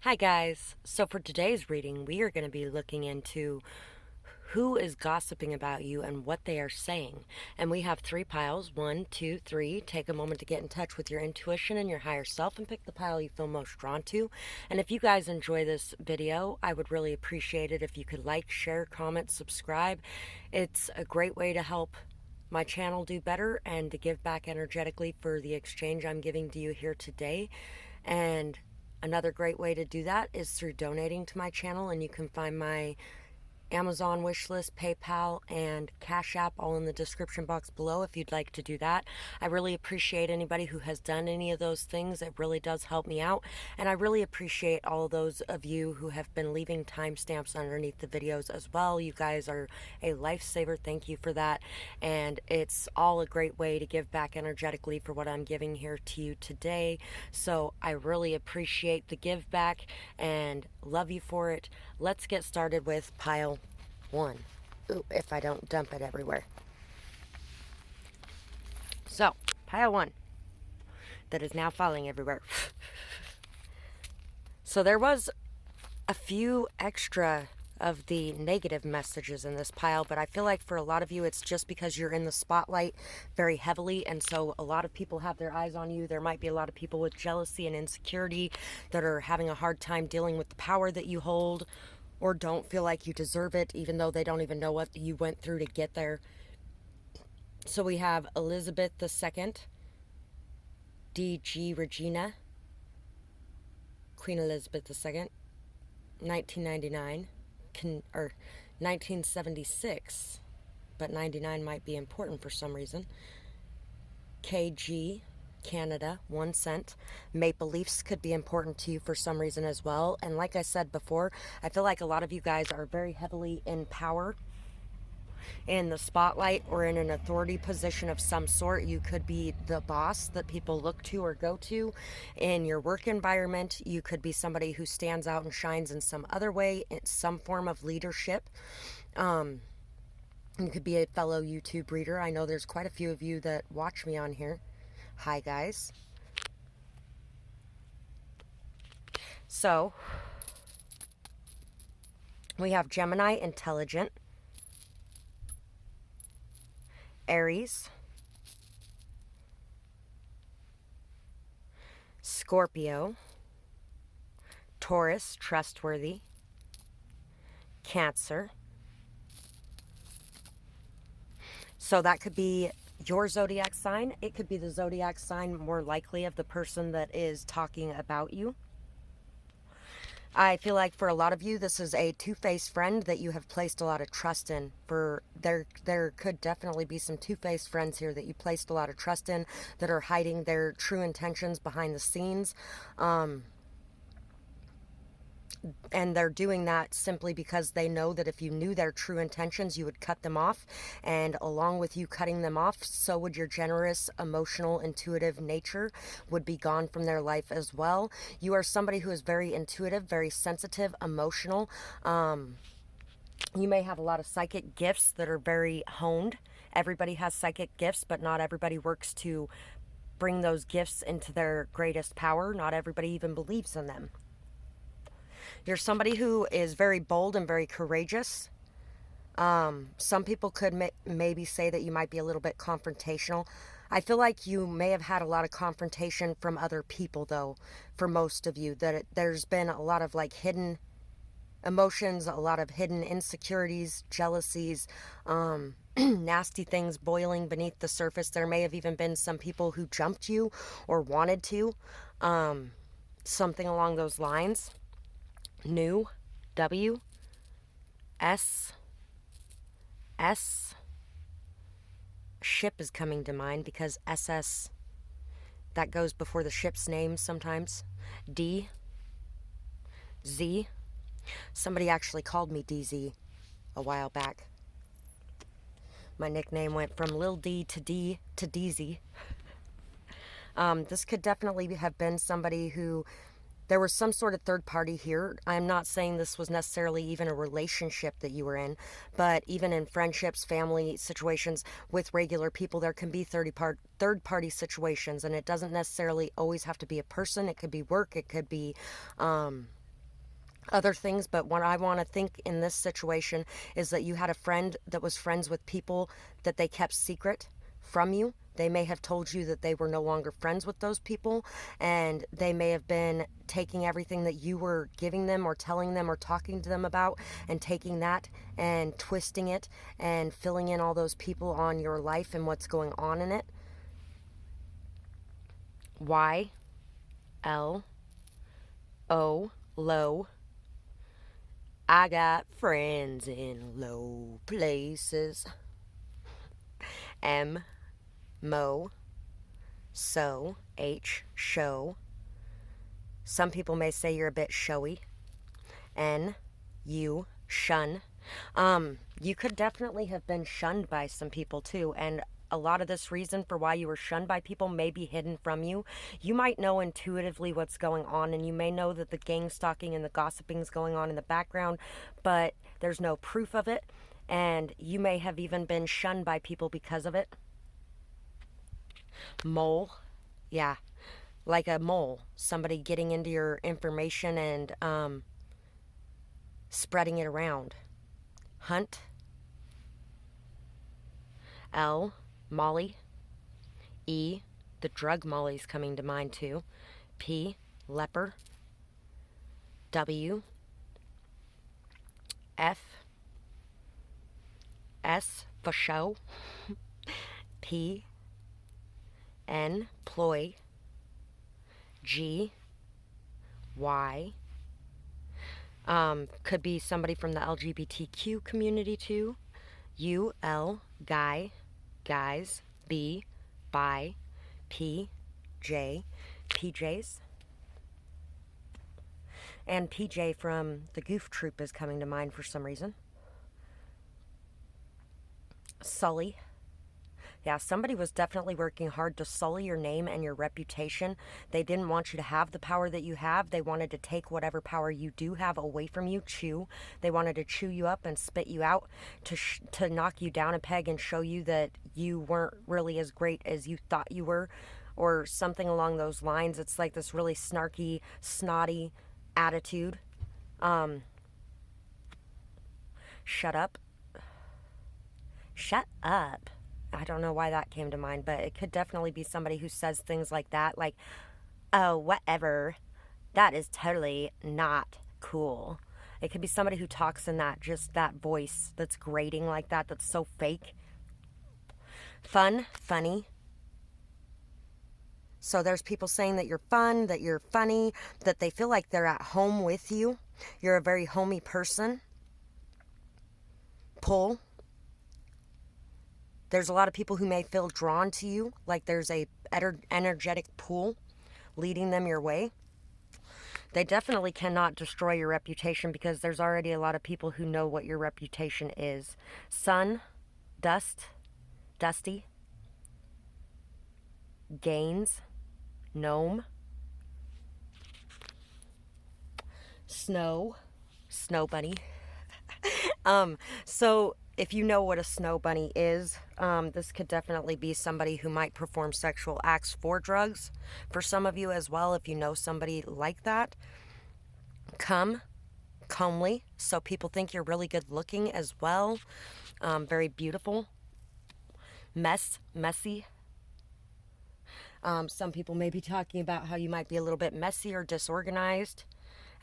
Hi guys, so for today's reading we are going to be looking into who is gossiping about you and what they are saying. And we have three piles, 1, 2, 3. Take a moment to get in touch with your intuition and your higher self and pick the pile you feel most drawn to. And if you guys enjoy this video, I would really appreciate it if you could like, share, comment, subscribe. It's a great way to help my channel do better and to give back energetically for the exchange I'm giving to you here today. And another great way to do that is through donating to my channel, and you can find my Amazon wishlist, PayPal, and Cash App all in the description box below if you'd like to do that. I really appreciate anybody who has done any of those things. It really does help me out. And I really appreciate all those of you who have been leaving timestamps underneath the videos as well. You guys are a lifesaver. Thank you for that. And it's all a great way to give back energetically for what I'm giving here to you today. So I really appreciate the give back and love you for it. Let's get started with pile 1. Ooh, if I don't dump it everywhere. So, pile 1 that is now falling everywhere. So there was a few extra of the negative messages in this pile, but I feel like for a lot of you it's just because you're in the spotlight very heavily, and so a lot of people have their eyes on you. There might be a lot of people with jealousy and insecurity that are having a hard time dealing with the power that you hold, or don't feel like you deserve it, even though they don't even know what you went through to get there. So we have Elizabeth II, D.G. Regina, Queen Elizabeth II, 1999, or 1976, but 99 might be important for some reason. KG, Canada, 1 cent. Maple leafs could be important to you for some reason as well. And like I said before, I feel like a lot of you guys are very heavily in power, in the spotlight, or in an authority position of some sort. You could be the boss that people look to or go to in your work environment. You could be somebody who stands out and shines in some other way, in some form of leadership. You could be a fellow YouTube reader. I know there's quite a few of you that watch me on here. Hi guys. So we have Gemini, intelligent, Aries, Scorpio, Taurus, trustworthy, Cancer. So that could be your zodiac sign. It could be the zodiac sign more likely of the person that is talking about you. I feel like for a lot of you, this is a two-faced friend that you have placed a lot of trust in. There could definitely be some two-faced friends here that you placed a lot of trust in, that are hiding their true intentions behind the scenes. And they're doing that simply because they know that if you knew their true intentions, you would cut them off. And along with you cutting them off, so would your generous, emotional, intuitive nature would be gone from their life as well. You are somebody who is very intuitive, very sensitive, emotional. You may have a lot of psychic gifts that are very honed. Everybody has psychic gifts, but not everybody works to bring those gifts into their greatest power. Not everybody even believes in them. You're somebody who is very bold and very courageous. Some people could maybe say that you might be a little bit confrontational. I feel like you may have had a lot of confrontation from other people, though, for most of you. There's been a lot of like hidden emotions, a lot of hidden insecurities, jealousies, nasty things boiling beneath the surface. There may have even been some people who jumped you or wanted to, something along those lines. New, W, S, S. Ship is coming to mind because SS, that goes before the ship's name sometimes. D, Z. Somebody actually called me DZ a while back. My nickname went from Lil D to D to DZ. This could definitely have been somebody who, there was some sort of third party here. I'm not saying this was necessarily even a relationship that you were in, but even in friendships, family situations with regular people, there can be third party situations, and it doesn't necessarily always have to be a person. It could be work. It could be other things, but what I want to think in this situation is that you had a friend that was friends with people that they kept secret from you. They may have told you that they were no longer friends with those people, and they may have been taking everything that you were giving them or telling them or talking to them about and taking that and twisting it and filling in all those people on your life and what's going on in it. Y L O, low. I got friends in low places. M, mo, so, H, show. Some people may say you're a bit showy. N, you, shun. You could definitely have been shunned by some people too, and a lot of this reason for why you were shunned by people may be hidden from you. You might know intuitively what's going on, and you may know that the gang stalking and the gossiping is going on in the background, but there's no proof of it, and you may have even been shunned by people because of it. Mole, yeah, like a mole, somebody getting into your information and spreading it around. Hunt, L, Molly. E, the drug Molly's coming to mind too. P, leper. W, F, S for show. P, N, ploy. G, Y. Could be somebody from the LGBTQ community too. U, L, guy, guys. B, by. P, J, PJs. And PJ from the Goof Troop is coming to mind for some reason. Sully. Yeah, somebody was definitely working hard to sully your name and your reputation. They didn't want you to have the power that you have. They wanted to take whatever power you do have away from you, chew. They wanted to chew you up and spit you out to knock you down a peg and show you that you weren't really as great as you thought you were, or something along those lines. It's like this really snarky, snotty attitude. Shut up. Shut up. I don't know why that came to mind, but it could definitely be somebody who says things like that, like, oh, whatever. That is totally not cool. It could be somebody who talks in that, just that voice that's grating like that, that's so fake. Fun, funny. So there's people saying that you're fun, that you're funny, that they feel like they're at home with you. You're a very homey person. Pull. There's a lot of people who may feel drawn to you, like there's a energetic pull leading them your way. They definitely cannot destroy your reputation because there's already a lot of people who know what your reputation is. Sun, dust, dusty, gains, gnome, snow, snow bunny. So if you know what a snow bunny is, this could definitely be somebody who might perform sexual acts for drugs. For some of you as well, if you know somebody like that. Come, comely, so people think you're really good looking as well. Very beautiful. Mess, messy. Some people may be talking about how you might be a little bit messy or disorganized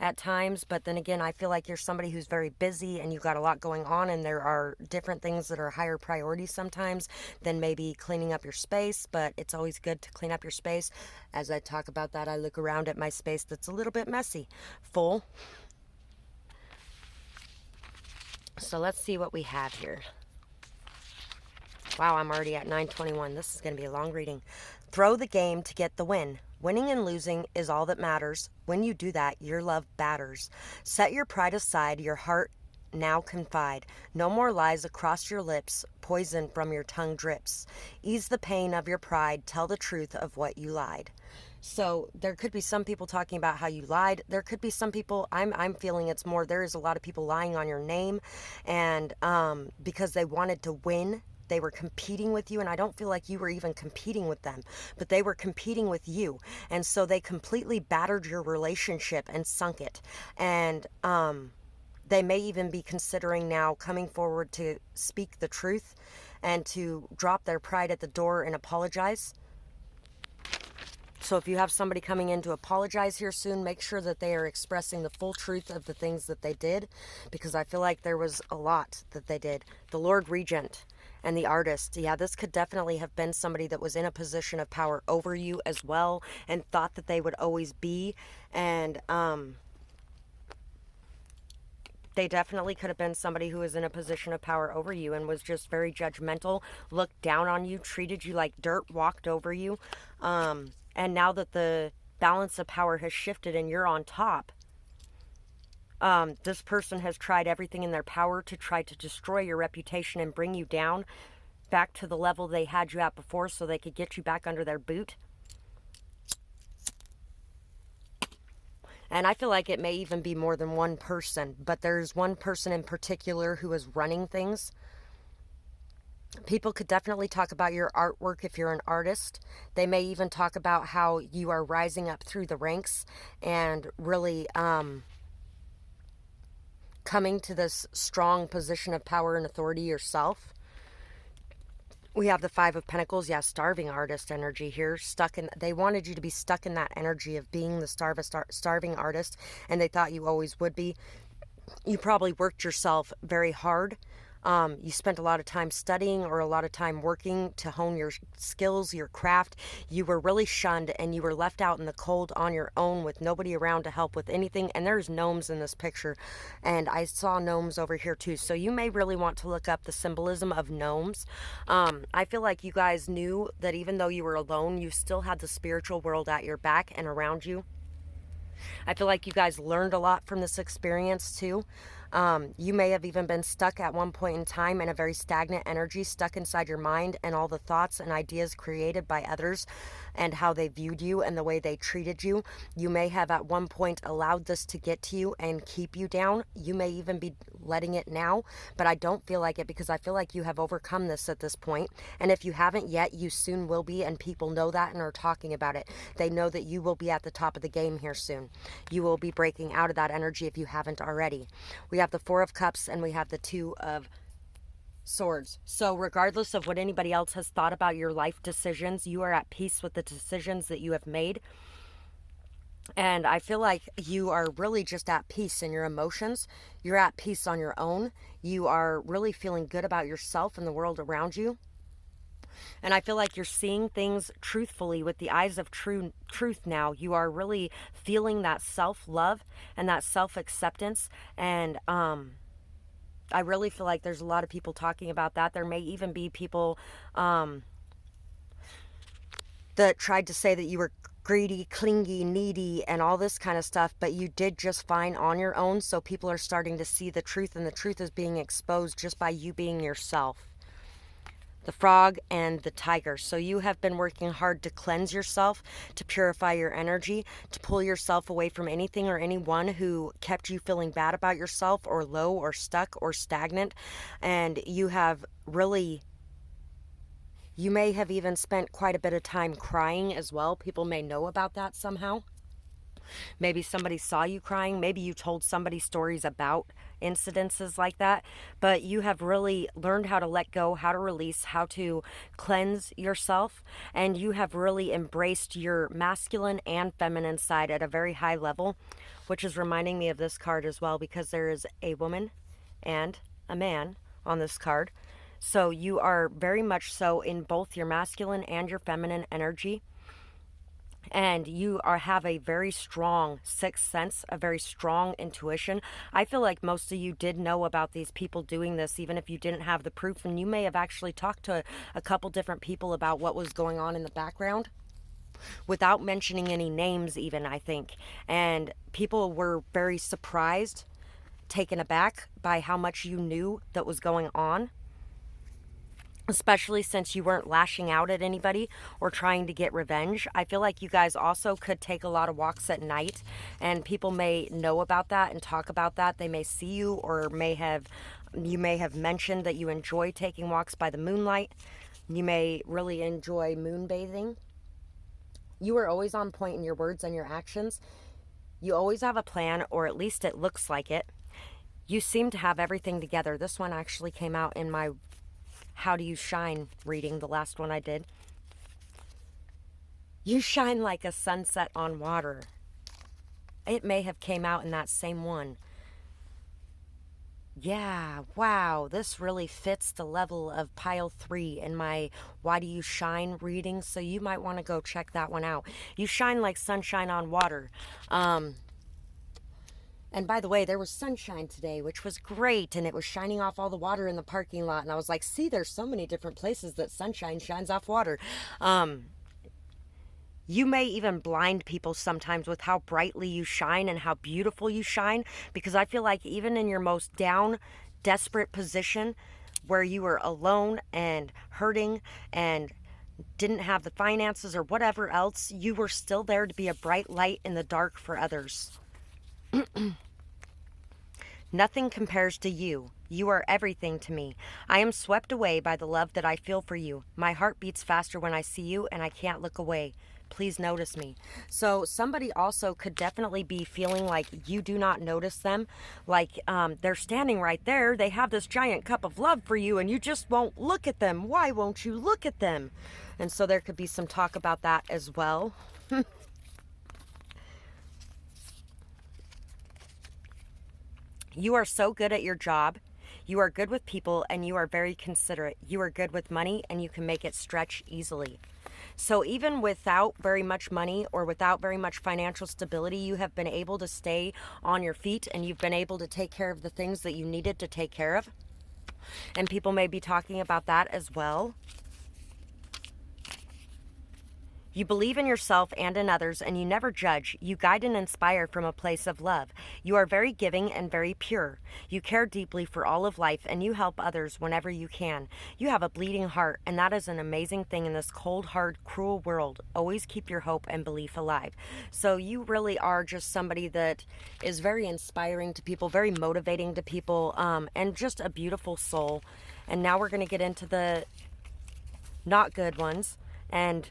at times, but then again, I feel like you're somebody who's very busy and you've got a lot going on, and there are different things that are higher priorities sometimes than maybe cleaning up your space, but it's always good to clean up your space. As I talk about that, I look around at my space that's a little bit messy. Full. So let's see what we have here. Wow, I'm already at 9:21. This is going to be a long reading. Throw the game to get the win. Winning and losing is all that matters. When you do that, your love batters. Set your pride aside, your heart now confide. No more lies across your lips, poison from your tongue drips. Ease the pain of your pride, tell the truth of what you lied. So there could be some people talking about how you lied. There could be some people, I'm feeling it's more, there is a lot of people lying on your name, and because they wanted to win. they were competing with you, and I don't feel like you were even competing with them, but they were competing with you. And so they completely battered your relationship and sunk it. And they may even be considering now coming forward to speak the truth and to drop their pride at the door and apologize. So if you have somebody coming in to apologize here soon, make sure that they are expressing the full truth of the things that they did, because I feel like there was a lot that they did. The Lord Regent and the Artist. Yeah, this could definitely have been somebody that was in a position of power over you as well and thought that they would always be. And they definitely could have been somebody who was in a position of power over you and was just very judgmental, looked down on you, treated you like dirt, walked over you. And now that the balance of power has shifted and you're on top, this person has tried everything in their power to try to destroy your reputation and bring you down back to the level they had you at before so they could get you back under their boot. And I feel like it may even be more than one person, but there's one person in particular who is running things. People could definitely talk about your artwork if you're an artist. They may even talk about how you are rising up through the ranks and really coming to this strong position of power and authority yourself. We have the Five of Pentacles. Yeah, starving artist energy here. They wanted you to be stuck in that energy of being the starving artist, and they thought you always would be. You probably worked yourself very hard. You spent a lot of time studying or a lot of time working to hone your skills, your craft. You were really shunned and you were left out in the cold on your own with nobody around to help with anything. And there's gnomes in this picture. And I saw gnomes over here too. So you may really want to look up the symbolism of gnomes. I feel like you guys knew that even though you were alone, you still had the spiritual world at your back and around you. I feel like you guys learned a lot from this experience too. You may have even been stuck at one point in time in a very stagnant energy, stuck inside your mind and all the thoughts and ideas created by others and how they viewed you and the way they treated you. You may have at one point allowed this to get to you and keep you down. You may even be letting it now, but I don't feel like it, because I feel like you have overcome this at this point. And if you haven't yet, you soon will be, and people know that and are talking about it. They know that you will be at the top of the game here soon. You will be breaking out of that energy if you haven't already. We have the Four of Cups and we have the Two of Swords. So regardless of what anybody else has thought about your life decisions, you are at peace with the decisions that you have made. And I feel like you are really just at peace in your emotions. You're at peace on your own. You are really feeling good about yourself and the world around you. And I feel like you're seeing things truthfully with the eyes of truth now. You are really feeling that self-love and that self-acceptance. And I really feel like there's a lot of people talking about that. There may even be people that tried to say that you were greedy, clingy, needy, and all this kind of stuff, but you did just fine on your own. So people are starting to see the truth, and the truth is being exposed just by you being yourself. The Frog and the Tiger. So you have been working hard to cleanse yourself, to purify your energy, to pull yourself away from anything or anyone who kept you feeling bad about yourself or low or stuck or stagnant. And you have really... You may have even spent quite a bit of time crying as well. People may know about that somehow. Maybe somebody saw you crying. Maybe you told somebody stories about incidences like that. But you have really learned how to let go, how to release, how to cleanse yourself. And you have really embraced your masculine and feminine side at a very high level, which is reminding me of this card as well, because there is a woman and a man on this card. So you are very much so in both your masculine and your feminine energy. And you have a very strong sixth sense, a very strong intuition. I feel like most of you did know about these people doing this, even if you didn't have the proof. And you may have actually talked to a couple different people about what was going on in the background, without mentioning any names even, I think. And people were very surprised, taken aback by how much you knew that was going on. Especially since you weren't lashing out at anybody or trying to get revenge. I feel like you guys also could take a lot of walks at night, and people may know about that and talk about that. They may see you or may have You may have mentioned that you enjoy taking walks by the moonlight. You may really enjoy moonbathing. You are always on point in your words and your actions. You always have a plan, or at least it looks like it. You seem to have everything together. This one actually came out in my How Do You Shine reading, the last one I did. You shine like a sunset on water. It may have came out in that same one. Yeah, wow, this really fits the level of pile 3 in my Why Do You Shine reading, so you might want to go check that one out. You shine like sunshine on water. And by the way, there was sunshine today, which was great, and it was shining off all the water in the parking lot, and I was like, see, there's so many different places that sunshine shines off water. You may even blind people sometimes with how brightly you shine and how beautiful you shine, because I feel like even in your most down, desperate position where you were alone and hurting and didn't have the finances or whatever else, you were still there to be a bright light in the dark for others. Nothing compares to you. You are everything to me. I am swept away by the love that I feel for you. My heart beats faster when I see you, and I can't look away. Please notice me. So somebody also could definitely be feeling like you do not notice them. Like they're standing right there. They have this giant cup of love for you, and you just won't look at them. Why won't you look at them? And so there could be some talk about that as well. You are so good at your job. You are good with people, and you are very considerate. You are good with money, and you can make it stretch easily. So even without very much money or without very much financial stability, you have been able to stay on your feet, and you've been able to take care of the things that you needed to take care of. And people may be talking about that as well. You believe in yourself and in others, and you never judge. You guide and inspire from a place of love. You are very giving and very pure. You care deeply for all of life, and you help others whenever you can. You have a bleeding heart, and that is an amazing thing in this cold, hard, cruel world. Always keep your hope and belief alive. So you really are just somebody that is very inspiring to people, very motivating to people, and just a beautiful soul. And now we're going to get into the not good ones. And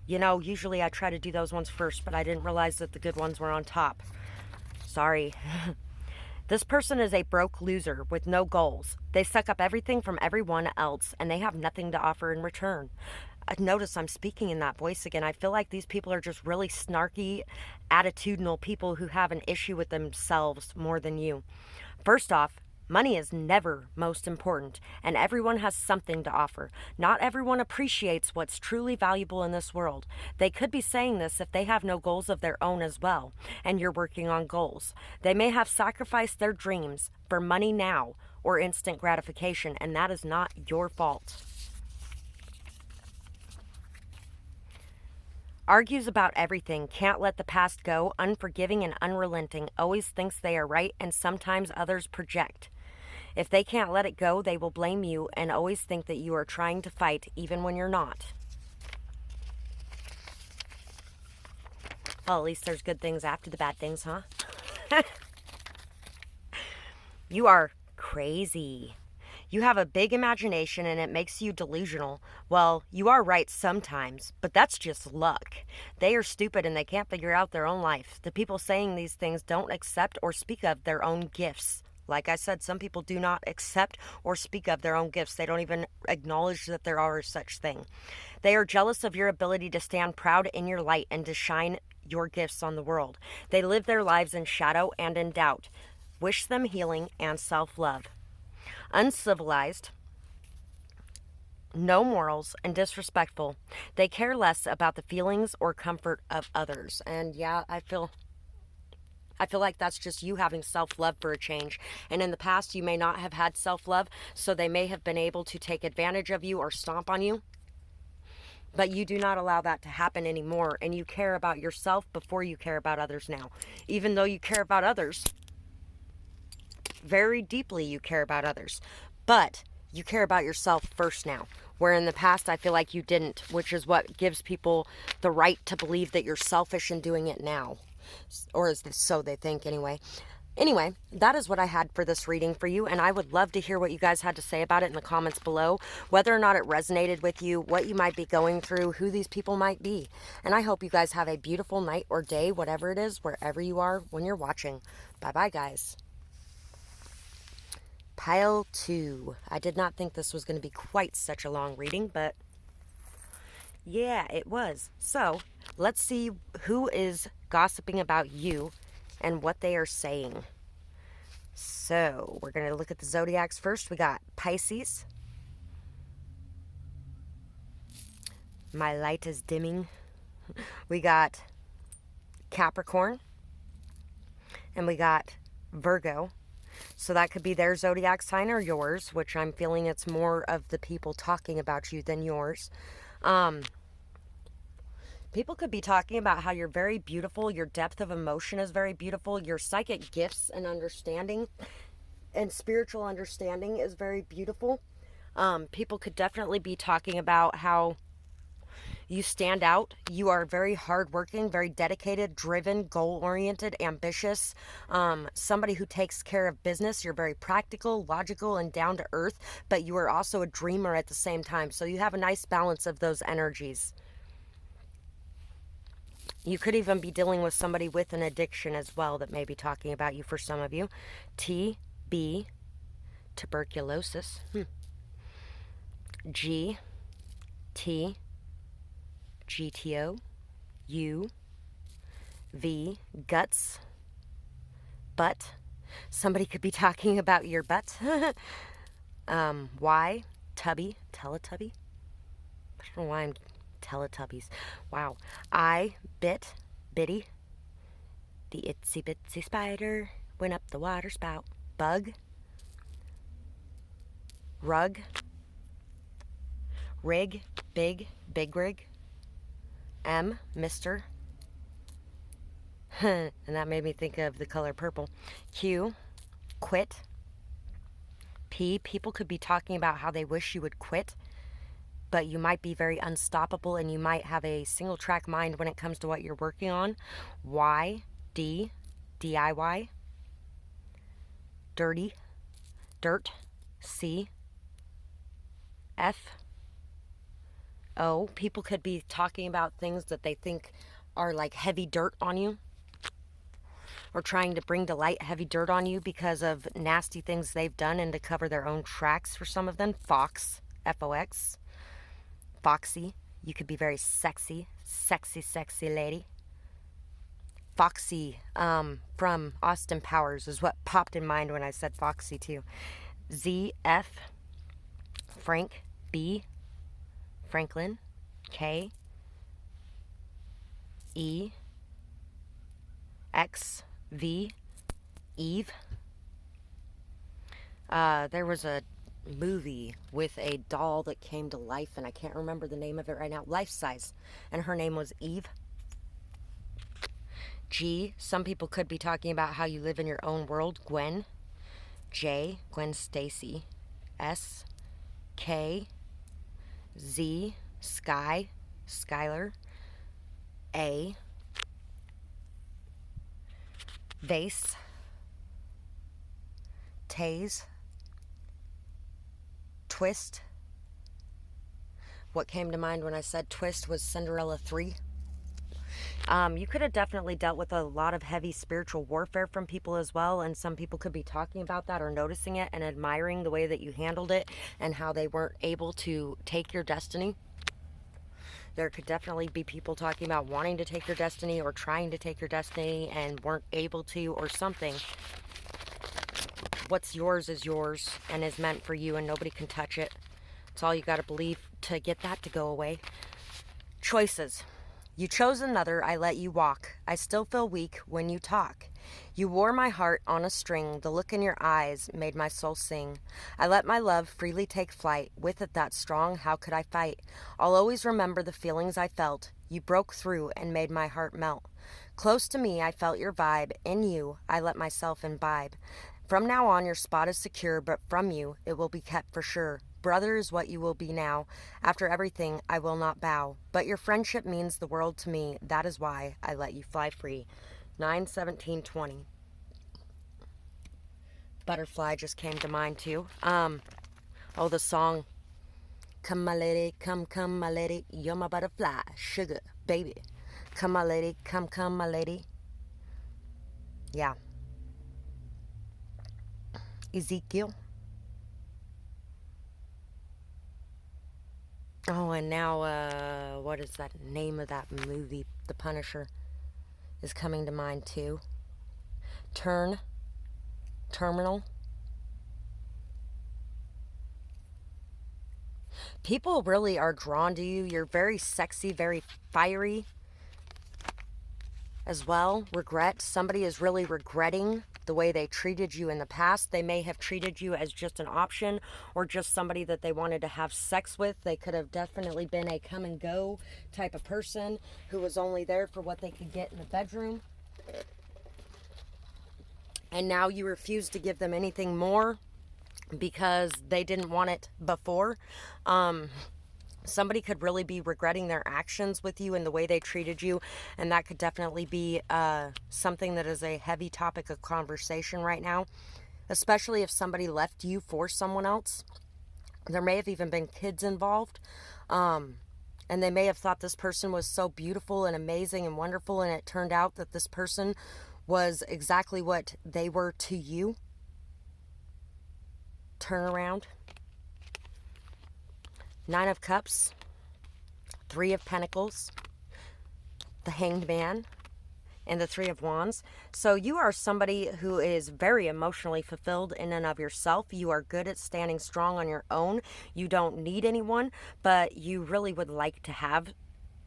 you know, usually I try to do those ones first, but I didn't realize that the good ones were on top. Sorry. This person is a broke loser with no goals. They suck up everything from everyone else, and they have nothing to offer in return. Notice I'm speaking in that voice again. I feel like these people are just really snarky, attitudinal people who have an issue with themselves more than you. First off, money is never most important, and everyone has something to offer. Not everyone appreciates what's truly valuable in this world. They could be saying this if they have no goals of their own as well, and you're working on goals. They may have sacrificed their dreams for money now or instant gratification, and that is not your fault. Argues about everything, can't let the past go, unforgiving and unrelenting, always thinks they are right, and sometimes others project. If they can't let it go, they will blame you and always think that you are trying to fight even when you're not. Well, at least there's good things after the bad things, huh? You are crazy. You have a big imagination and it makes you delusional. Well, you are right sometimes, but that's just luck. They are stupid and they can't figure out their own life. The people saying these things don't accept or speak of their own gifts. Like I said, some people do not accept or speak of their own gifts. They don't even acknowledge that there are such thing. They are jealous of your ability to stand proud in your light and to shine your gifts on the world. They live their lives in shadow and in doubt. Wish them healing and self-love. Uncivilized, no morals, and disrespectful. They care less about the feelings or comfort of others. And yeah, I feel like that's just you having self-love for a change. And in the past, you may not have had self-love, so they may have been able to take advantage of you or stomp on you. But you do not allow that to happen anymore, and you care about yourself before you care about others now. Even though you care about others, very deeply you care about others. But you care about yourself first now. Where in the past, I feel like you didn't, which is what gives people the right to believe that you're selfish in doing it now. Or so they think anyway. Anyway, that is what I had for this reading for you, and I would love to hear what you guys had to say about it in the comments below, whether or not it resonated with you, what you might be going through, who these people might be. And I hope you guys have a beautiful night or day, whatever it is, wherever you are when you're watching. Bye-bye, guys. Pile 2. I did not think this was going to be quite such a long reading, but yeah, it was. So, let's see who is gossiping about you and what they are saying. So, we're going to look at the zodiacs first. We got Pisces. My light is dimming. We got Capricorn. And we got Virgo. So that could be their zodiac sign or yours, which I'm feeling it's more of the people talking about you than yours. People could be talking about how you're very beautiful, your depth of emotion is very beautiful, your psychic gifts and understanding and spiritual understanding is very beautiful. People could definitely be talking about how you stand out. You are very hardworking, very dedicated, driven, goal-oriented, ambitious. Somebody who takes care of business. You're very practical, logical, and down to earth, but you are also a dreamer at the same time. So you have a nice balance of those energies. You could even be dealing with somebody with an addiction as well that may be talking about you for some of you. TB, tuberculosis. G, T, GTO, U, V, guts, butt. Somebody could be talking about your butt. Y, tubby, Teletubby. I don't know why I'm Teletubbies. Wow. I, bit, bitty. The itsy bitsy spider went up the water spout. Bug, rug, rig, big, big rig. M, Mr. And that made me think of the color purple. Q, quit. P, people could be talking about how they wish you would quit, but you might be very unstoppable and you might have a single track mind when it comes to what you're working on. Y, D, DIY. Dirty, dirt. C, F, O. People could be talking about things that they think are like heavy dirt on you, or trying to bring to light heavy dirt on you because of nasty things they've done and to cover their own tracks for some of them. Fox, F-O-X. Foxy. You could be very sexy. Sexy, sexy lady. Foxy from Austin Powers is what popped in mind when I said Foxy too. Z, F. Frank, B. Franklin. K. E. X. V. Eve. There was a movie with a doll that came to life, and I can't remember the name of it right now. Life Size. And her name was Eve. G. Some people could be talking about how you live in your own world. Gwen. J. Gwen Stacy. S. K. Z. Sky. Skylar. A. Vase. Tase. Twist. What came to mind when I said twist was Cinderella 3. You could have definitely dealt with a lot of heavy spiritual warfare from people as well, and some people could be talking about that or noticing it and admiring the way that you handled it and how they weren't able to take your destiny. There could definitely be people talking about wanting to take your destiny or trying to take your destiny and weren't able to, or something. What's yours is yours and is meant for you, and nobody can touch it. It's all you got to believe to get that to go away. Choices. You chose another, I let you walk. I still feel weak when you talk. You wore my heart on a string. The look in your eyes made my soul sing. I let my love freely take flight. With it that strong, how could I fight? I'll always remember the feelings I felt. You broke through and made my heart melt. Close to me, I felt your vibe. In you, I let myself imbibe. From now on, your spot is secure, but from you, it will be kept for sure. Brother is what you will be now. After everything, I will not bow. But your friendship means the world to me. That is why I let you fly free. 9/17/20. Butterfly just came to mind too. Oh, the song, come my lady, come my lady, you're my butterfly, sugar, baby. Come my lady, come my lady. Yeah. Ezekiel. Oh, and now, what is that name of that movie? The Punisher is coming to mind too. Terminal. People really are drawn to you. You're very sexy, very fiery as well. Regret. Somebody is really regretting the way they treated you in the past. They may have treated you as just an option or just somebody that they wanted to have sex with. They could have definitely been a come and go type of person who was only there for what they could get in the bedroom. And now you refuse to give them anything more because they didn't want it before. Somebody could really be regretting their actions with you and the way they treated you, and that could definitely be something that is a heavy topic of conversation right now, especially if somebody left you for someone else. There may have even been kids involved, and they may have thought this person was so beautiful and amazing and wonderful, and it turned out that this person was exactly what they were to you. Turn around. Nine of Cups, Three of Pentacles, the Hanged Man, and the Three of Wands. So you are somebody who is very emotionally fulfilled in and of yourself. You are good at standing strong on your own. You don't need anyone, but you really would like to have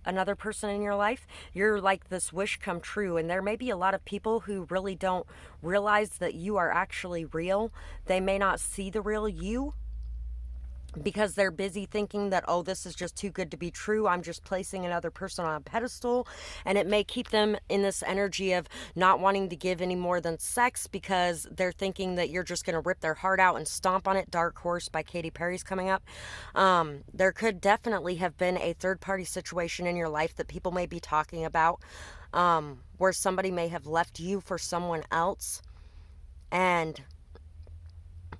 another person in your life. You're like this wish come true, and there may be a lot of people who really don't realize that you are actually real. They may not see the real you because they're busy thinking that, oh, this is just too good to be true. I'm just placing another person on a pedestal. And it may keep them in this energy of not wanting to give any more than sex because they're thinking that you're just going to rip their heart out and stomp on it. Dark Horse by Katy Perry's coming up. There could definitely have been a third-party situation in your life that people may be talking about, where somebody may have left you for someone else. And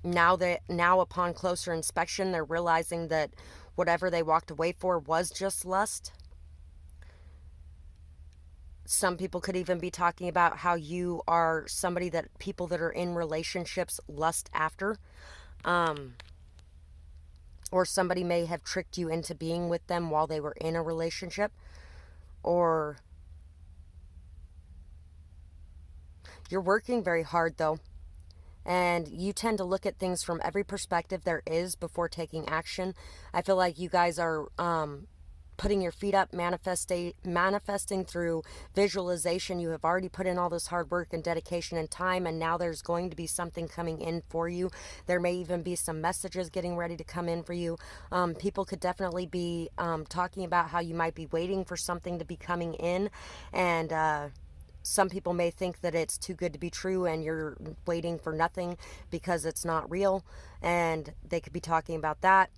now upon closer inspection, they're realizing that whatever they walked away for was just lust. Some people could even be talking about how you are somebody that people that are in relationships lust after. Or somebody may have tricked you into being with them while they were in a relationship. Or you're working very hard though. And you tend to look at things from every perspective there is before taking action. I feel like you guys are putting your feet up, manifesting through visualization. You have already put in all this hard work and dedication and time, and now there's going to be something coming in for you. There may even be some messages getting ready to come in for you. People could definitely be talking about how you might be waiting for something to be coming in, and some people may think that it's too good to be true and you're waiting for nothing because it's not real, and they could be talking about that.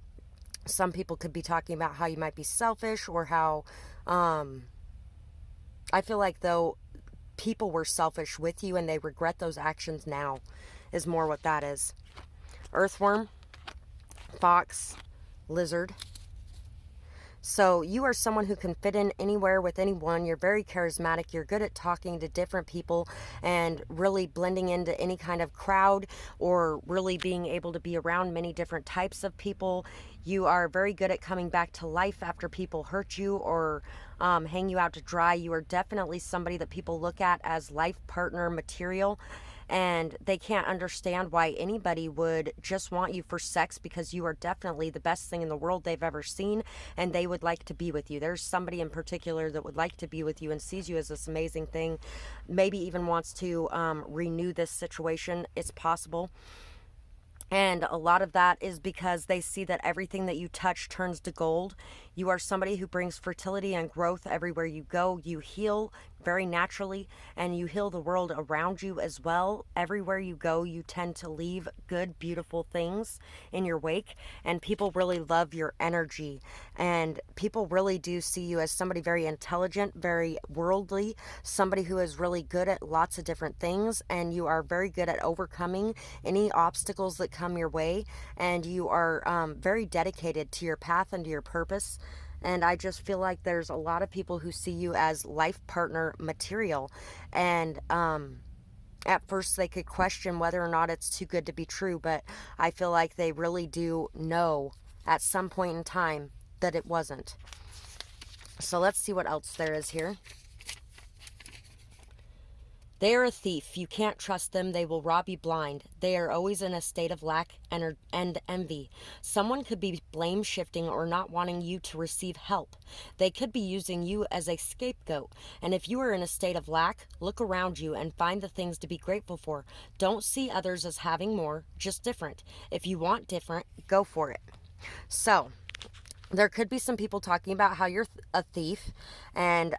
Some people could be talking about how you might be selfish, or how I feel like though people were selfish with you and they regret those actions now is more what that is. Earthworm, fox, lizard. So you are someone who can fit in anywhere with anyone. You're very charismatic. You're good at talking to different people and really blending into any kind of crowd, or really being able to be around many different types of people. You are very good at coming back to life after people hurt you or hang you out to dry. You are definitely somebody that people look at as life partner material. And they can't understand why anybody would just want you for sex, because you are definitely the best thing in the world they've ever seen, and they would like to be with you. There's somebody in particular that would like to be with you and sees you as this amazing thing, maybe even wants to renew this situation. It's possible. And a lot of that is because they see that everything that you touch turns to gold. You are somebody who brings fertility and growth everywhere you go. You heal very naturally, and you heal the world around you as well. Everywhere you go, you tend to leave good, beautiful things in your wake, and people really love your energy. And people really do see you as somebody very intelligent, very worldly, somebody who is really good at lots of different things, and you are very good at overcoming any obstacles that come your way, and you are very dedicated to your path and to your purpose. And I just feel like there's a lot of people who see you as life partner material. And at first they could question whether or not it's too good to be true, but I feel like they really do know at some point in time that it wasn't. So let's see what else there is here. They are a thief. You can't trust them. They will rob you blind. They are always in a state of lack and envy. Someone could be blame shifting or not wanting you to receive help. They could be using you as a scapegoat. And if you are in a state of lack, look around you and find the things to be grateful for. Don't see others as having more, just different. If you want different, go for it. So, there could be some people talking about how you're a thief, and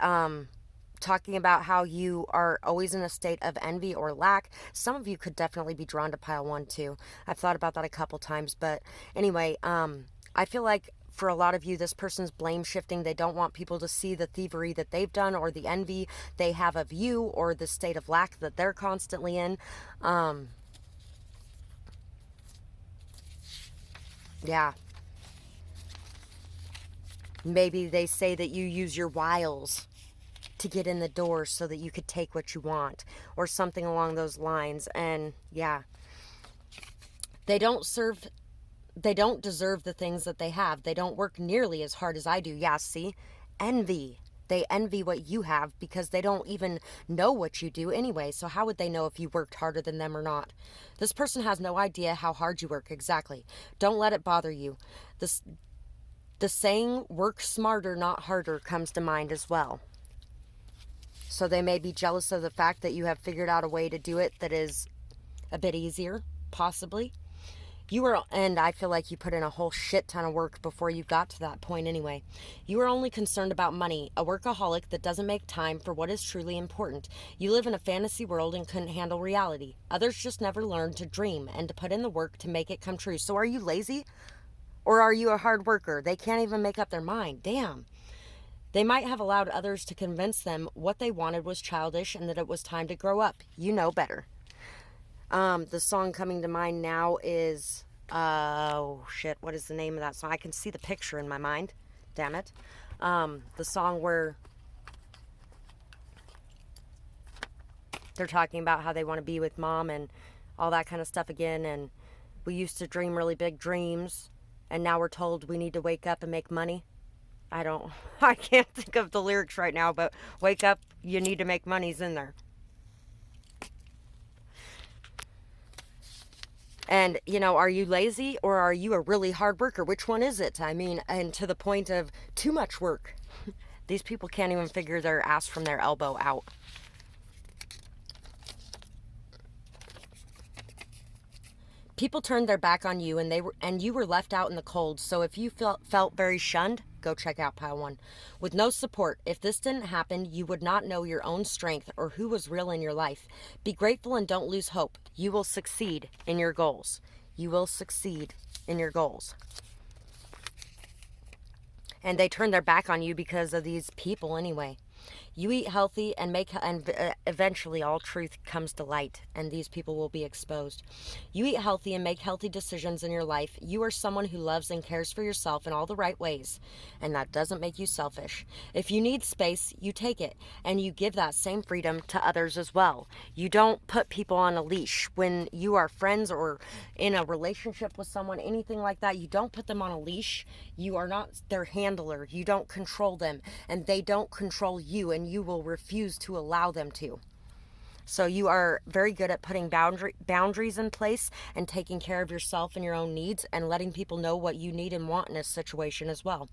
talking about how you are always in a state of envy or lack. Some of you could definitely be drawn to pile 1 too. I've thought about that a couple times, but anyway, I feel like for a lot of you, this person's blame shifting. They don't want people to see the thievery that they've done, or the envy they have of you, or the state of lack that they're constantly in. Yeah. Maybe they say that you use your wiles to get in the door so that you could take what you want, or something along those lines. And yeah, they don't deserve the things that they have. They don't work nearly as hard as I do. Yeah, see? Envy. They envy what you have because they don't even know what you do anyway. So how would they know if you worked harder than them or not? This person has no idea how hard you work. Exactly. Don't let it bother you. The saying, work smarter, not harder, comes to mind as well. So they may be jealous of the fact that you have figured out a way to do it that is a bit easier, possibly. And I feel like you put in a whole shit ton of work before you got to that point anyway. You are only concerned about money, a workaholic that doesn't make time for what is truly important. You live in a fantasy world and couldn't handle reality. Others just never learned to dream and to put in the work to make it come true. So are you lazy? Or are you a hard worker? They can't even make up their mind. Damn. They might have allowed others to convince them what they wanted was childish and that it was time to grow up. You know better. The song coming to mind now is, oh shit, what is the name of that song? I can see the picture in my mind. Damn it. The song where they're talking about how they want to be with mom and all that kind of stuff again. And we used to dream really big dreams, and now we're told we need to wake up and make money. I can't think of the lyrics right now, but wake up, you need to make money's in there. And, are you lazy or are you a really hard worker? Which one is it? I mean, and to the point of too much work. These people can't even figure their ass from their elbow out. People turned their back on you, and you were left out in the cold. So if you felt very shunned, go check out Pile 1. With no support, if this didn't happen, you would not know your own strength or who was real in your life. Be grateful and don't lose hope. You will succeed in your goals. You will succeed in your goals. And they turned their back on you because of these people anyway. You eat healthy and eventually all truth comes to light, and these people will be exposed. You eat healthy and make healthy decisions in your life. You are someone who loves and cares for yourself in all the right ways, and that doesn't make you selfish. If you need space, you take it, and you give that same freedom to others as well. You don't put people on a leash. When you are friends or in a relationship with someone, anything like that, you don't put them on a leash. You are not their handler. You don't control them, and they don't control you, and you will refuse to allow them to. So you are very good at putting boundaries in place and taking care of yourself and your own needs and letting people know what you need and want in a situation as well.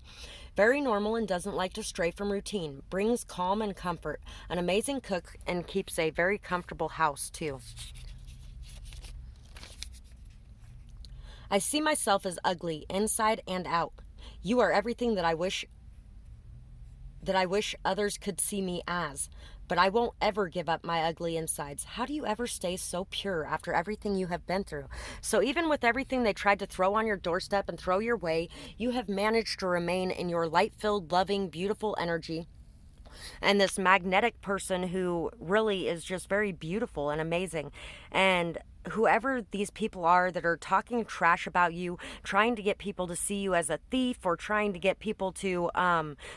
Very normal and doesn't like to stray from routine. Brings calm and comfort. An amazing cook and keeps a very comfortable house too. I see myself as ugly inside and out. You are everything that I wish others could see me as, but I won't ever give up my ugly insides. How do you ever stay so pure after everything you have been through? So even with everything they tried to throw on your doorstep and throw your way, you have managed to remain in your light-filled, loving, beautiful energy. And this magnetic person who really is just very beautiful and amazing. And whoever these people are that are talking trash about you, trying to get people to see you as a thief, or trying to get people to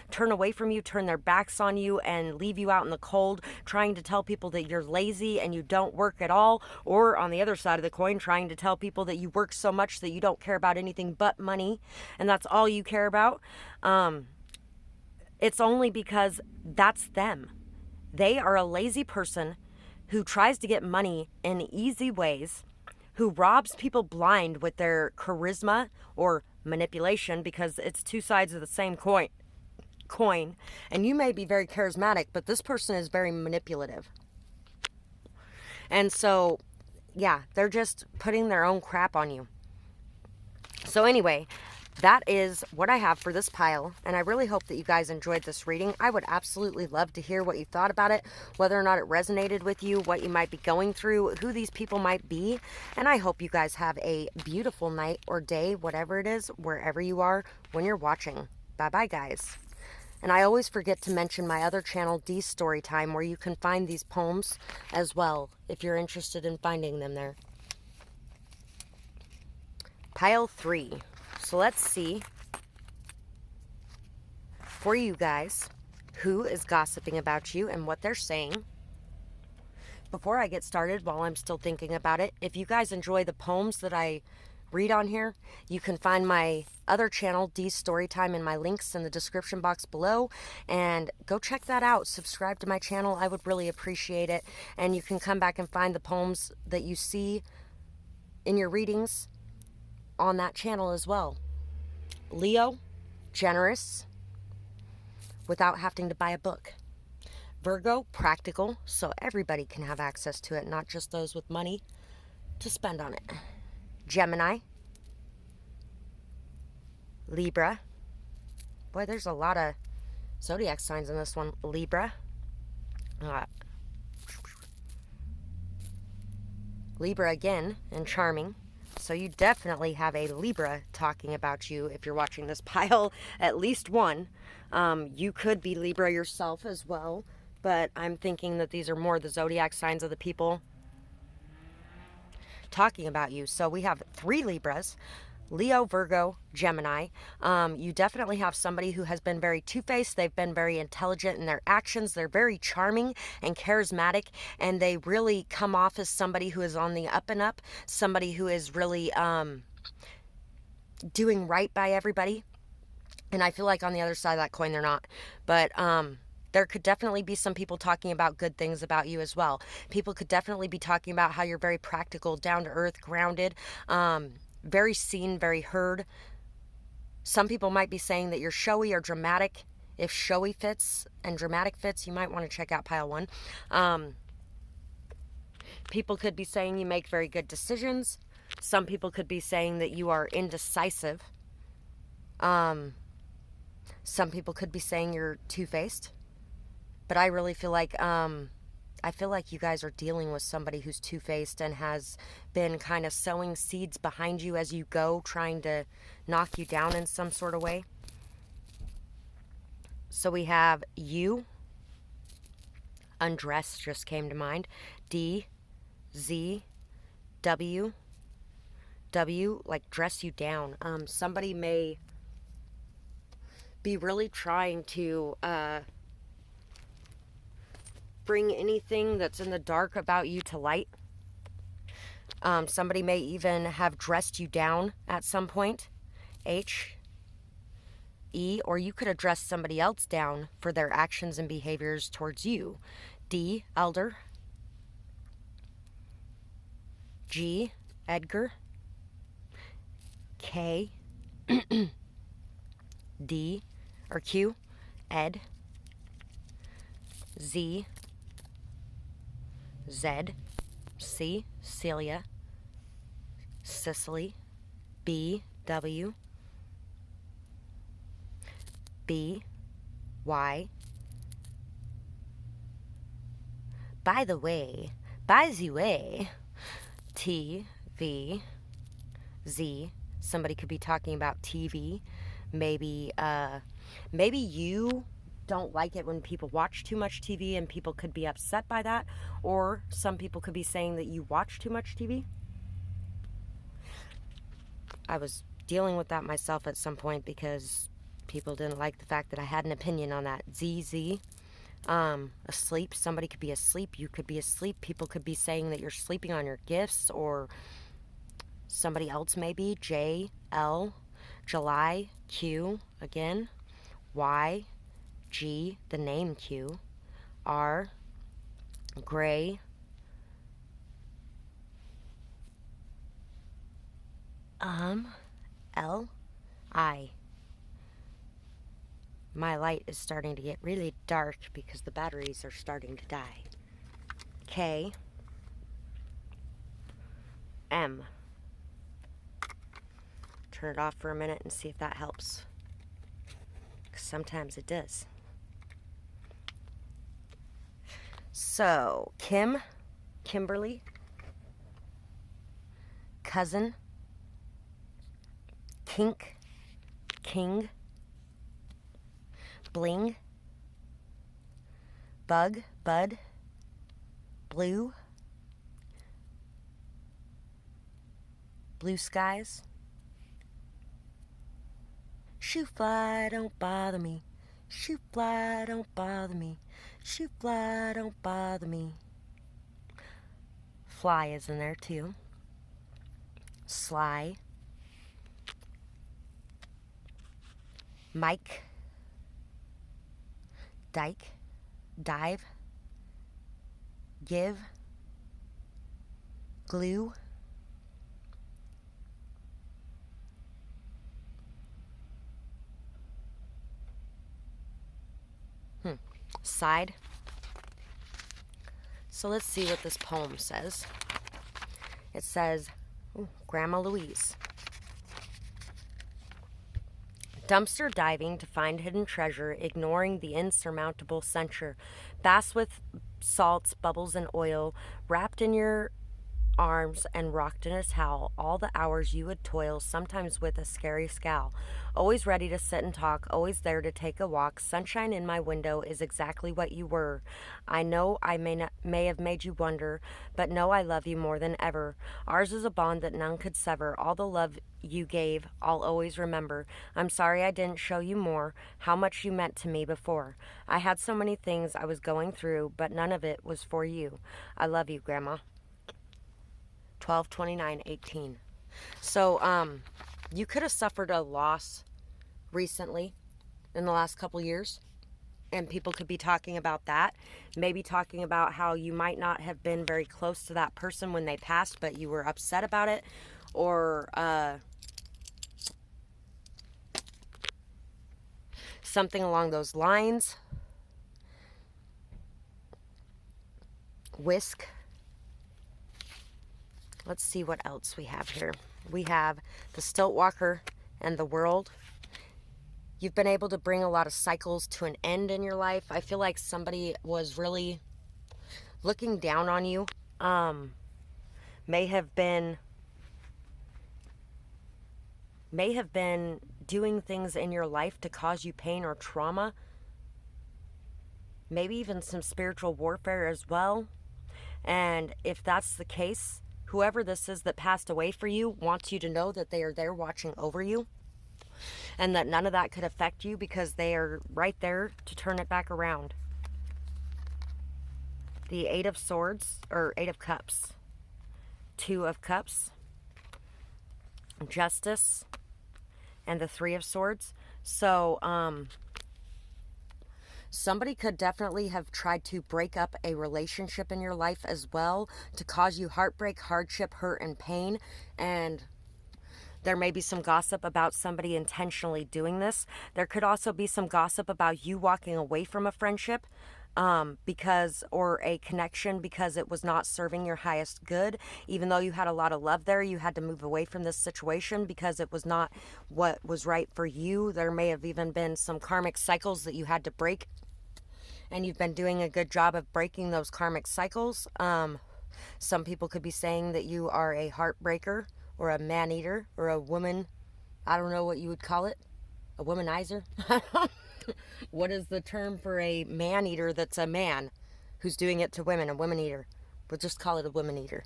turn away from you, turn their backs on you and leave you out in the cold, trying to tell people that you're lazy and you don't work at all, or on the other side of the coin, trying to tell people that you work so much that you don't care about anything but money and that's all you care about. It's only because that's them. They are a lazy person who tries to get money in easy ways, who robs people blind with their charisma or manipulation, because it's two sides of the same coin. And you may be very charismatic, but this person is very manipulative. And so, yeah, they're just putting their own crap on you. So anyway, that is what I have for this pile, and I really hope that you guys enjoyed this reading. I would absolutely love to hear what you thought about it, whether or not it resonated with you, what you might be going through, who these people might be, and I hope you guys have a beautiful night or day, whatever it is, wherever you are when you're watching. Bye-bye, guys. And I always forget to mention my other channel, StoryTime, where you can find these poems as well, if you're interested in finding them there. Pile 3. So let's see, for you guys, who is gossiping about you and what they're saying. Before I get started, while I'm still thinking about it, if you guys enjoy the poems that I read on here, you can find my other channel, Dee's Storytime, in my links in the description box below, and go check that out. Subscribe to my channel. I would really appreciate it. And you can come back and find the poems that you see in your readings on that channel as well. Leo, generous, without having to buy a book. Virgo, practical, so everybody can have access to it, not just those with money to spend on it. Gemini, Libra. Boy, there's a lot of zodiac signs in this one. Libra. Libra again, and charming. So you definitely have a Libra talking about you if you're watching this pile, at least one. You could be Libra yourself as well, but I'm thinking that these are more the zodiac signs of the people talking about you. So we have 3 Libras, Leo, Virgo, Gemini. You definitely have somebody who has been very two-faced. They've been very intelligent in their actions. They're very charming and charismatic, and they really come off as somebody who is on the up and up, somebody who is really doing right by everybody. And I feel like on the other side of that coin, they're not. But there could definitely be some people talking about good things about you as well. People could definitely be talking about how you're very practical, down-to-earth, grounded, very seen, very heard. Some people might be saying that you're showy or dramatic. If showy fits and dramatic fits, you might want to check out pile 1. People could be saying you make very good decisions. Some people could be saying that you are indecisive. Some people could be saying you're two-faced. But I really feel like you guys are dealing with somebody who's two-faced and has been kind of sowing seeds behind you as you go, trying to knock you down in some sort of way. So we have U, undress just came to mind. D, Z, W, like dress you down. Somebody may be really trying to bring anything that's in the dark about you to light. Somebody may even have dressed you down at some point. H, E, or you could have dressed somebody else down for their actions and behaviors towards you. D, elder. G, Edgar. K, D, or Q, Ed. Z, Z, C, Celia. Cicely. B, W. B, Y. By the way, by the way. T, V, Z. Somebody could be talking about TV. Maybe you don't like it when people watch too much TV, and people could be upset by that. Or some people could be saying that you watch too much TV. I was dealing with that myself at some point because people didn't like the fact that I had an opinion on that. ZZ. Asleep. Somebody could be asleep. You could be asleep. People could be saying that you're sleeping on your gifts, or somebody else maybe. J, L, July, Q, again. Y, G, the name Q. R, gray. L, I. My light is starting to get really dark because the batteries are starting to die. K, M. Turn it off for a minute and see if that helps. 'Cause sometimes it does. So, Kim, Kimberly, cousin, kink, king, bling, bug, bud, blue, blue skies. Shoot fly, don't bother me. Shoot fly, don't bother me. Shoot fly, don't bother me. Fly is in there too. Sly. Mike. Dyke. Dive. Give. Glue. Side. So let's see what this poem says. It says, Grandma Louise. Dumpster diving to find hidden treasure, ignoring the insurmountable censure. Bass with salts, bubbles, and oil, wrapped in your arms and rocked in a towel, all the hours you would toil, sometimes with a scary scowl. Always ready to sit and talk, always there to take a walk. Sunshine in my window is exactly what you were. I know I may have made you wonder, but know I love you more than ever. Ours is a bond that none could sever. All the love you gave, I'll always remember. I'm sorry I didn't show you more, how much you meant to me before. I had so many things I was going through, but none of it was for you. I love you, Grandma. 12/29/18. So, you could have suffered a loss recently in the last couple years, and people could be talking about that. Maybe talking about how you might not have been very close to that person when they passed, but you were upset about it, or something along those lines. Whisk. Let's see what else we have here. We have the Stilt Walker and the World. You've been able to bring a lot of cycles to an end in your life. I feel like somebody was really looking down on you. May have been doing things in your life to cause you pain or trauma. Maybe even some spiritual warfare as well. And if that's the case, whoever this is that passed away for you wants you to know that they are there watching over you, and that none of that could affect you because they are right there to turn it back around. The Eight of Swords, or Eight of Cups. Two of Cups. Justice. And the Three of Swords. So, somebody could definitely have tried to break up a relationship in your life as well, to cause you heartbreak, hardship, hurt, and pain. And there may be some gossip about somebody intentionally doing this. There could also be some gossip about you walking away from a friendship. or a connection because it was not serving your highest good. Even though you had a lot of love there, you had to move away from this situation because it was not what was right for you. There may have even been some karmic cycles that you had to break, and you've been doing a good job of breaking those karmic cycles. Some people could be saying that you are a heartbreaker or a man-eater or a woman, I don't know what you would call it, a womanizer. What is the term for a man-eater that's a man who's doing it to women? A woman-eater. We'll just call it a woman-eater.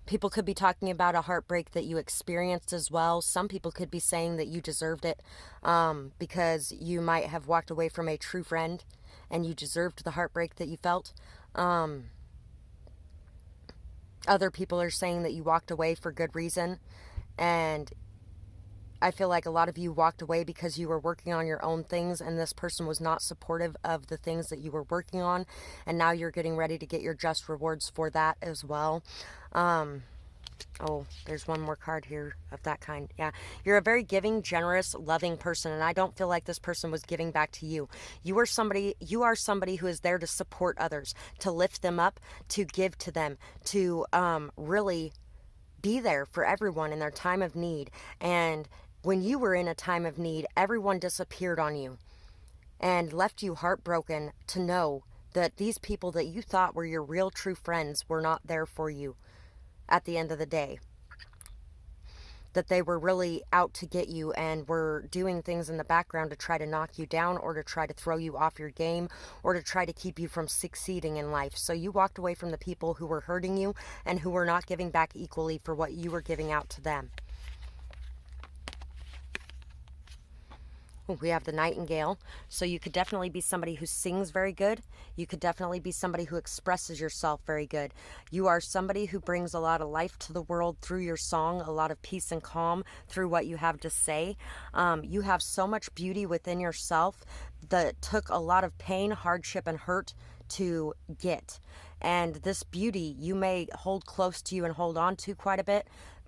People could be talking about a heartbreak that you experienced as well. Some people could be saying that you deserved it because you might have walked away from a true friend and you deserved the heartbreak that you felt. Other people are saying that you walked away for good reason, and I feel like a lot of you walked away because you were working on your own things and this person was not supportive of the things that you were working on, and now you're getting ready to get your just rewards for that as well. Oh, there's one more card here of that kind. Yeah, you're a very giving, generous, loving person, and I don't feel like this person was giving back to you. You are somebody who is there to support others, to lift them up, to give to them, to really be there for everyone in their time of need. And when you were in a time of need, everyone disappeared on you and left you heartbroken to know that these people that you thought were your real true friends were not there for you at the end of the day. That they were really out to get you and were doing things in the background to try to knock you down or to try to throw you off your game or to try to keep you from succeeding in life. So you walked away from the people who were hurting you and who were not giving back equally for what you were giving out to them. We have the nightingale. So you could definitely be somebody who sings very good. You could definitely be somebody who expresses yourself very good. You are somebody who brings a lot of life to the world through your song, a lot of peace and calm through what you have to say. You have so much beauty within yourself that took a lot of pain, hardship, and hurt to get. And this beauty you may hold close to you and hold on to quite a bit,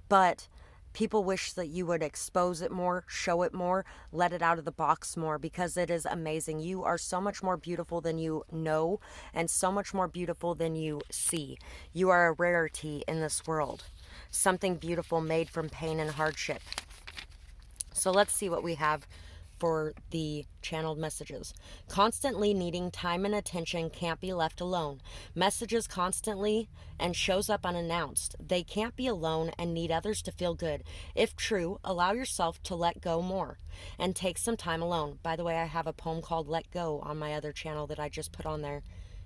but people wish that you would expose it more, show it more, let it out of the box more, because it is amazing. You are so much more beautiful than you know and so much more beautiful than you see. You are a rarity in this world. Something beautiful made from pain and hardship. So let's see what we have for the channeled messages. Constantly needing time and attention, can't be left alone. Messages constantly and shows up unannounced. They can't be alone and need others to feel good. If true, allow yourself to let go more and take some time alone. By the way, I have a poem called Let Go on my other channel that I just put on there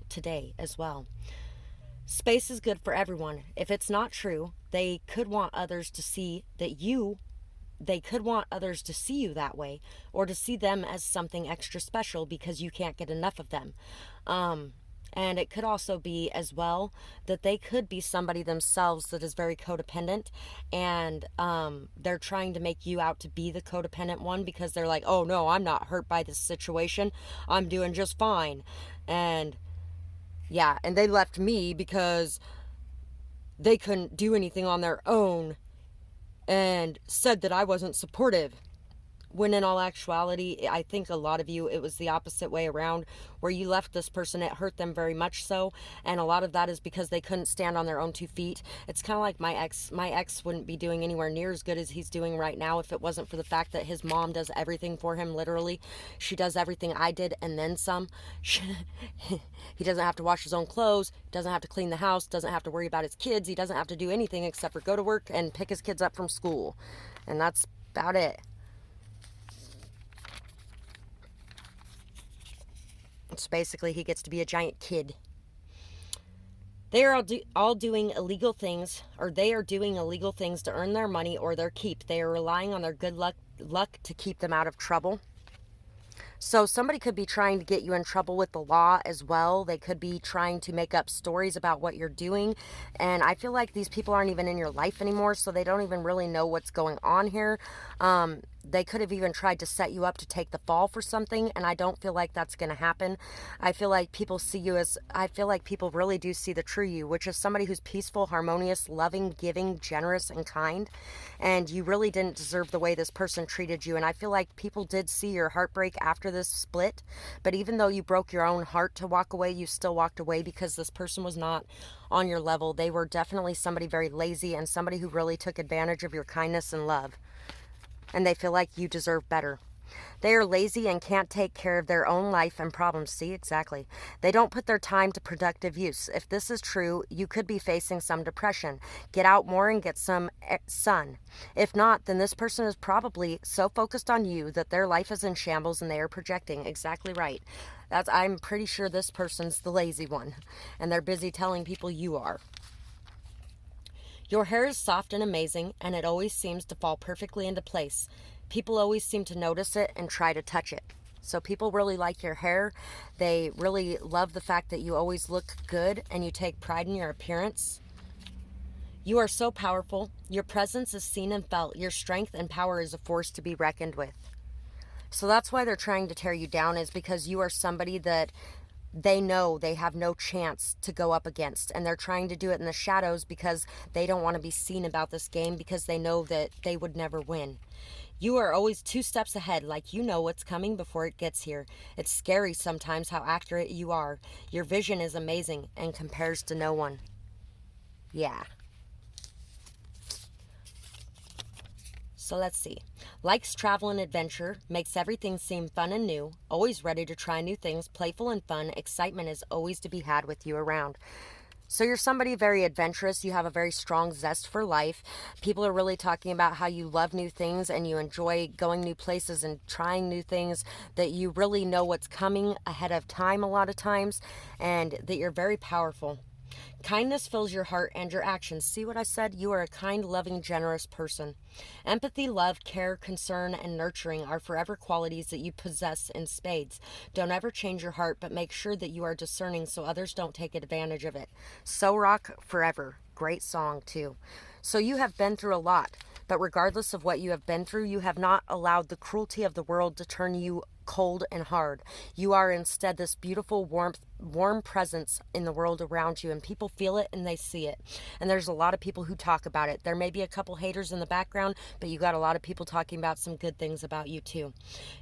today as well. Space is good for everyone. If it's not true, they could want others to see you that way, or to see them as something extra special because you can't get enough of them. And it could also be as well that they could be somebody themselves that is very codependent, and they're trying to make you out to be the codependent one because they're like, oh no, I'm not hurt by this situation, I'm doing just fine. And yeah, and they left me because they couldn't do anything on their own and said that I wasn't supportive. When in all actuality, I think a lot of you, it was the opposite way around, where you left this person, it hurt them very much so, and a lot of that is because they couldn't stand on their own 2 feet. It's kind of like my ex wouldn't be doing anywhere near as good as he's doing right now if it wasn't for the fact that his mom does everything for him, literally. She does everything I did and then some. He doesn't have to wash his own clothes, doesn't have to clean the house, doesn't have to worry about his kids, he doesn't have to do anything except for go to work and pick his kids up from school. And that's about it. So basically, he gets to be a giant kid. They are all doing illegal things, or they are doing illegal things to earn their money or their keep. They are relying on their good luck to keep them out of trouble. So somebody could be trying to get you in trouble with the law as well. They could be trying to make up stories about what you're doing. And I feel like these people aren't even in your life anymore, so they don't even really know what's going on here. they could have even tried to set you up to take the fall for something, and I don't feel like that's going to happen. I feel like people see you as, I feel like people really do see the true you, which is somebody who's peaceful, harmonious, loving, giving, generous, and kind. And you really didn't deserve the way this person treated you. And I feel like people did see your heartbreak after this split, but even though you broke your own heart to walk away, you still walked away because this person was not on your level. They were definitely somebody very lazy and somebody who really took advantage of your kindness and love, and they feel like you deserve better. They are lazy and can't take care of their own life and problems. See, exactly. They don't put their time to productive use. If this is true, you could be facing some depression. Get out more and get some sun. If not, then this person is probably so focused on you that their life is in shambles and they are projecting. Exactly right. I'm pretty sure this person's the lazy one, and they're busy telling people you are. Your hair is soft and amazing, and it always seems to fall perfectly into place. People always seem to notice it and try to touch it. So people really like your hair. They really love the fact that you always look good and you take pride in your appearance. You are so powerful. Your presence is seen and felt. Your strength and power is a force to be reckoned with. So that's why they're trying to tear you down, is because you are somebody that they know they have no chance to go up against, and they're trying to do it in the shadows because they don't want to be seen about this game, because they know that they would never win. You are always 2 steps ahead, like you know what's coming before it gets here. It's scary sometimes how accurate you are. Your vision is amazing and compares to no one. Yeah. So let's see. Likes travel and adventure, makes everything seem fun and new, always ready to try new things, playful and fun, excitement is always to be had with you around. So you're somebody very adventurous. You have a very strong zest for life. People are really talking about how you love new things and you enjoy going new places and trying new things, that you really know what's coming ahead of time a lot of times, and that you're very powerful. Kindness fills your heart and your actions. See what I said? You are a kind, loving, generous person. Empathy, love, care, concern, and nurturing are forever qualities that you possess in spades. Don't ever change your heart, but make sure that you are discerning so others don't take advantage of it. So Rock Forever. Great song, too. So you have been through a lot, but regardless of what you have been through, you have not allowed the cruelty of the world to turn you cold and hard. You are instead this beautiful, warm presence in the world around you, and people feel it and they see it. And there's a lot of people who talk about it. There may be a couple haters in the background, but you got a lot of people talking about some good things about you too.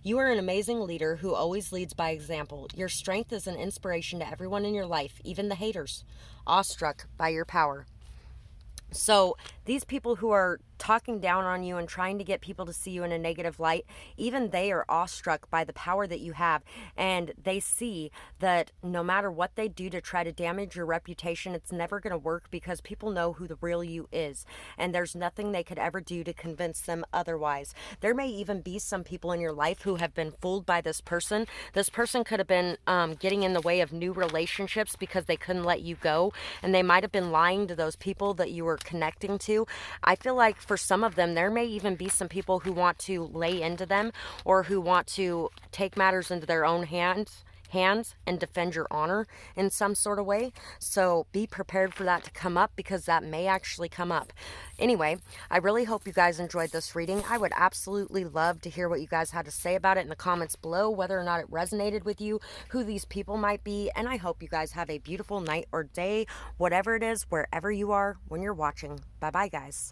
You are an amazing leader who always leads by example. Your strength is an inspiration to everyone in your life, even the haters, awestruck by your power. So these people who are talking down on you and trying to get people to see you in a negative light, even they are awestruck by the power that you have, and they see that no matter what they do to try to damage your reputation, it's never going to work, because people know who the real you is, and there's nothing they could ever do to convince them otherwise. There may even be some people in your life who have been fooled by this person. This person could have been getting in the way of new relationships because they couldn't let you go, and they might have been lying to those people that you were connecting to. I feel like for some of them, there may even be some people who want to lay into them, or who want to take matters into their own hands and defend your honor in some sort of way. So be prepared for that to come up, because that may actually come up. Anyway, I really hope you guys enjoyed this reading. I would absolutely love to hear what you guys had to say about it in the comments below, whether or not it resonated with you, who these people might be, and I hope you guys have a beautiful night or day, whatever it is, wherever you are when you're watching. Bye bye, guys.